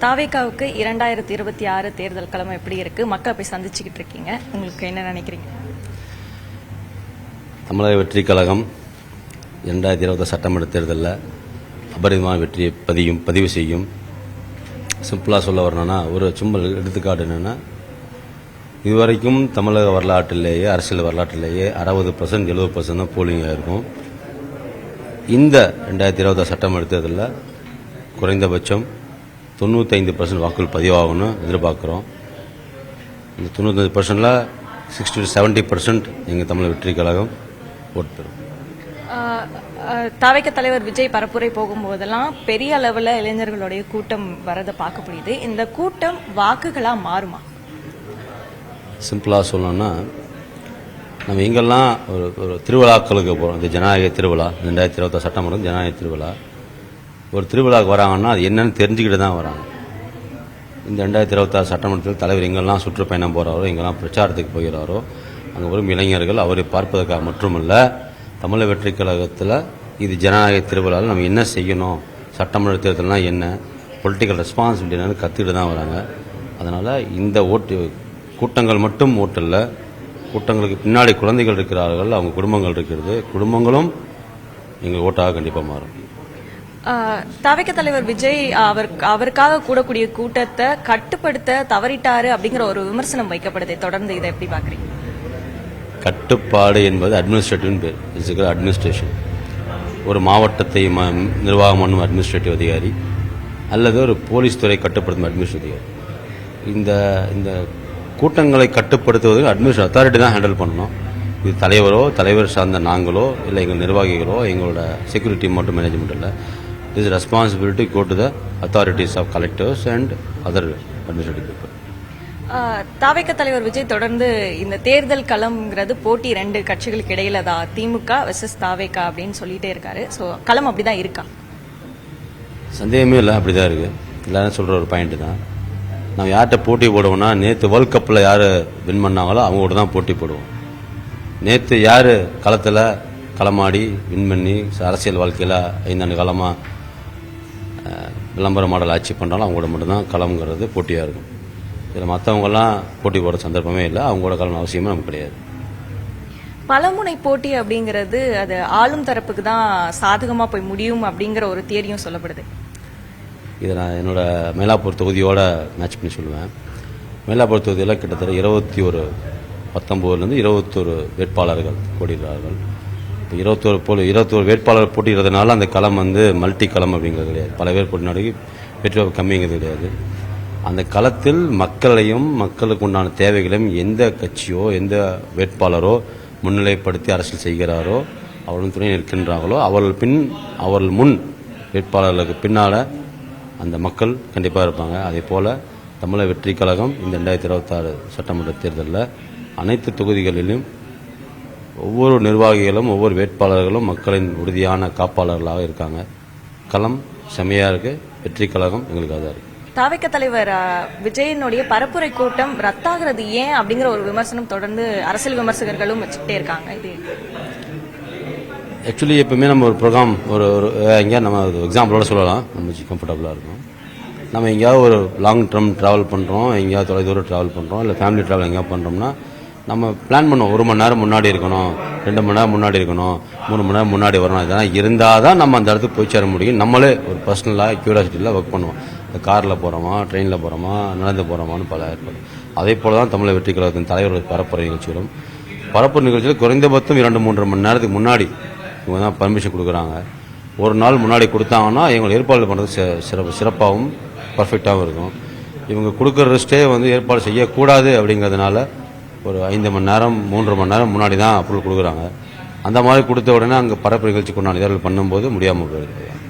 தாவேகாவுக்கு 2026 தேர்தல் களம் எப்படி இருக்கு? மக்கள் போய் சந்திச்சுக்கிட்டு இருக்கீங்க, உங்களுக்கு என்ன நினைக்கிறீங்க? தமிழக வெற்றி கழகம் 2026 சட்டமன்ற தேர்தலில் அபரிதமான வெற்றியை பதிவு செய்யும். சிம்பிளாக சொல்ல வரணும்னா, ஒரு சும்மா எடுத்துக்காட்டு என்னென்னா, இதுவரைக்கும் தமிழக வரலாற்றிலேயே, அரசியல் வரலாற்றிலேயே 60% 70% தான் போலிங்காக இருக்கும். இந்த 2026 சட்டமன்ற தேர்தலில் குறைந்தபட்சம் 95% வாக்குகள் பதிவாகும்னு எதிர்பார்க்குறோம். இந்த 95%ல் 60 to 70% எங்கள் தமிழக வெற்றி கழகம் ஓட்டு பெறும். தாவேக தலைவர் விஜய் பரப்புரை போகும்போதெல்லாம் பெரிய அளவில் இளைஞர்களுடைய கூட்டம் வரதை பார்க்க முடியுது. இந்த கூட்டம் வாக்குகளாக மாறுமா? சிம்பிளாக சொல்லணும்னா, நம்ம எங்கெல்லாம் ஒரு திருவிழாக்களுக்கு போகிறோம். இந்த ஜனநாயக திருவிழா, 2026 சட்டமன்றம் ஜனநாயக திருவிழா, ஒரு திருவிழாவுக்கு வராங்கன்னா அது என்னன்னு தெரிஞ்சுக்கிட்டு தான் வராங்க. இந்த 2026 சட்டமன்றத்தில் தலைவர் எங்கெல்லாம் சுற்றுப்பயணம் போகிறாரோ, எங்கெல்லாம் பிரச்சாரத்துக்கு போகிறாரோ, அங்கே வரும் இளைஞர்கள் அவரை பார்ப்பதற்காக மட்டுமல்ல, தமிழக வெற்றி கழகத்தில் இது ஜனநாயக திருவிழாவில் நம்ம என்ன செய்யணும், சட்டமன்ற தேர்தல்னால் என்ன, பொலிட்டிக்கல் ரெஸ்பான்சிபிலிட்டி என்னன்னு கற்றுக்கிட்டு தான் வராங்க. அதனால் இந்த கூட்டங்கள் மட்டும் ஓட்டல்ல, கூட்டங்களுக்கு பின்னாடி குழந்தைகள் இருக்கிறார்கள், அவங்க குடும்பங்கள் இருக்கிறது, குடும்பங்களும் எங்கள் ஓட்டாக கண்டிப்பாக மாறும். தாவேக தலைவர் விஜய் அவருக்காக கூடக்கூடிய கூட்டத்தை கட்டுப்படுத்த தவறிட்டாரு அப்படிங்கிற ஒரு விமர்சனம் வைக்கப்படுது. தொடர்ந்து இதை எப்படி பார்க்குறீங்க? கட்டுப்பாடு என்பது அட்மினிஸ்ட்ரேட்டிவ் பேர். Physical administration. ஒரு மாவட்டத்தை நிர்வாகம் பண்ணும் அட்மினிஸ்ட்ரேட்டிவ் அதிகாரி அல்லது ஒரு போலீஸ் துறை கட்டுப்படுத்தும் அட்மினிஸ்ட்ரேட்டிவ் அதிகாரி. இந்த கூட்டங்களை கட்டுப்படுத்துவதற்கு அட்மினிஸ்ட்ரேட்டிவ் அத்தாரிட்டி தான் ஹேண்டில் பண்ணணும். இது தலைவர் சார்ந்த நாங்களோ இல்லை எங்கள் நிர்வாகிகளோ எங்களோட செக்யூரிட்டி மட்டும் மேனேஜ்மெண்ட் இல்லை. This responsibility go to the authorities of collectors and other administrative people. தாவேக தலைவர் விஜய் தொடர்ந்து இந்த தேர்தல் களம்ங்கிறது போட்டி 2 கட்சிகளுக்கு இடையில தான், திமுக வெர்சஸ் தாவேகா அப்படின்னு சொல்லிட்டே இருக்காரு. ஸோ களம் அப்படிதான் இருக்கா? சந்தேகமே இல்லை, அப்படிதான் இருக்கு. எல்லாரும் சொல்ற ஒரு பாயிண்ட் தான். நம்ம யார்கிட்ட போட்டி போடுவோம்னா, நேற்று வேர்ல்ட் கப்பில் யார் வின் பண்ணாங்களோ அவங்களோட தான் போட்டி போடுவோம். நேற்று யார் களத்தில் களமாடி வின் பண்ணி அரசியல் வாழ்க்கையில் 5 ஆண்டு காலமாக விளம்பர மாடல் ஆட்சி பண்ணுறாலும் அவங்களோட மட்டும்தான் களம்ங்கிறது போட்டியாக இருக்கும். இதில் மற்றவங்கெல்லாம் போட்டி போடுற சந்தர்ப்பமே இல்லை, அவங்களோட களம் அவசியமே நமக்கு கிடையாது. பலமுனை போட்டி அப்படிங்கிறது அது ஆளும் தரப்புக்கு தான் சாதகமாக போய் முடியும் அப்படிங்கிற ஒரு தியரியும் சொல்லப்படுது. இதை நான் என்னோட மயிலாப்பூர் தொகுதியோட மேட்ச் பண்ணி சொல்லுவேன். மயிலாப்பூர் தொகுதியில் கிட்டத்தட்ட 19 வேட்பாளர்கள் போட்டியிடுறார்கள். இப்போ 21 வேட்பாளர் போட்டிடுறதுனால அந்த களம் மல்டி களம் அப்படிங்கிறது கிடையாது. பல பேர் போட்டினாடி வெற்றி வாய்ப்பு கம்மிங்கிறது கிடையாது. அந்த களத்தில் மக்களுக்கு உண்டான தேவைகளையும் எந்த கட்சியோ எந்த வேட்பாளரோ முன்னிலைப்படுத்தி அரசியல் செய்கிறாரோ, அவர்களும் துணை நிற்கின்றார்களோ, அவர்கள் முன் வேட்பாளர்களுக்கு பின்னால் அந்த மக்கள் கண்டிப்பாக இருப்பாங்க. அதே போல் தமிழக வெற்றி கழகம் இந்த 2026 சட்டமன்ற தேர்தலில் அனைத்து தொகுதிகளிலும் ஒவ்வொரு நிர்வாகிகளும் ஒவ்வொரு வேட்பாளர்களும் மக்களின் உறுதியான காப்பாளர்களாக இருக்காங்க. களம் செமையாக இருக்கு. வெற்றி கழகம் எங்களுக்காக தான் இருக்கு. தாவேக தலைவர் விஜயனுடைய பரப்புரை கூட்டம் ரத்தாகிறது ஏன் அப்படிங்கிற ஒரு விமர்சனம் தொடர்ந்து அரசியல் விமர்சகர்களும் வச்சுக்கிட்டே இருக்காங்க. இது ஆக்சுவலி எப்பவுமே நம்ம ஒரு ப்ரோக்ராம் எங்கேயா நம்ம எக்ஸாம்பிளோட சொல்லலாம், நம்ம கம்ஃபர்டபுளாக இருக்கும். நம்ம எங்கேயாவது ஒரு லாங் டேர்ம் ட்ராவல் பண்ணுறோம், எங்கேயாவது தொலைதூரம் ட்ராவல் பண்ணுறோம், இல்லை ஃபேமிலி ட்ராவல் எங்கேயா பண்ணுறோம்னா நம்ம பிளான் பண்ணுவோம். 1 மணி நேரம் முன்னாடி இருக்கணும், 2 மணி நேரம் முன்னாடி இருக்கணும், 3 மணி நேரம் முன்னாடி வரணும். இதெல்லாம் இருந்தால் தான் நம்ம அந்த இடத்துக்கு போய் சேர முடியும். நம்மளே ஒரு பர்சனலாக க்யூரியாசிட்டியில் ஒர்க் பண்ணுவோம். காரில் போகிறோமா, ட்ரெயினில் போகிறோமா, நடந்து போகிறோமான்னு பல ஏற்படும். அதே போல் தான் தமிழக வெற்றி கழகத்தின் தலைவர்கள் பரப்புரை நிகழ்ச்சியில் குறைந்தபட்சம் 2-3 மணி நேரத்துக்கு முன்னாடி இவங்க தான் பர்மிஷன் கொடுக்குறாங்க. ஒரு நாள் முன்னாடி கொடுத்தாங்கன்னா எங்களை ஏற்பாடு பண்ணுறது சிறப்பாகவும் பர்ஃபெக்டாகவும் இருக்கும். இவங்க கொடுக்குற ரெஸ்ட்டே ஏற்பாடு செய்யக்கூடாது அப்படிங்கிறதுனால ஒரு 5 மணி நேரம் 3 மணி நேரம் முன்னாடி தான் அப்ரூவல் கொடுக்குறாங்க. அந்த மாதிரி கொடுத்த உடனே அங்கே பரப்பு நிகழ்ச்சி கொண்டாடி பண்ணும்போது முடியாமல் போயிருக்கு.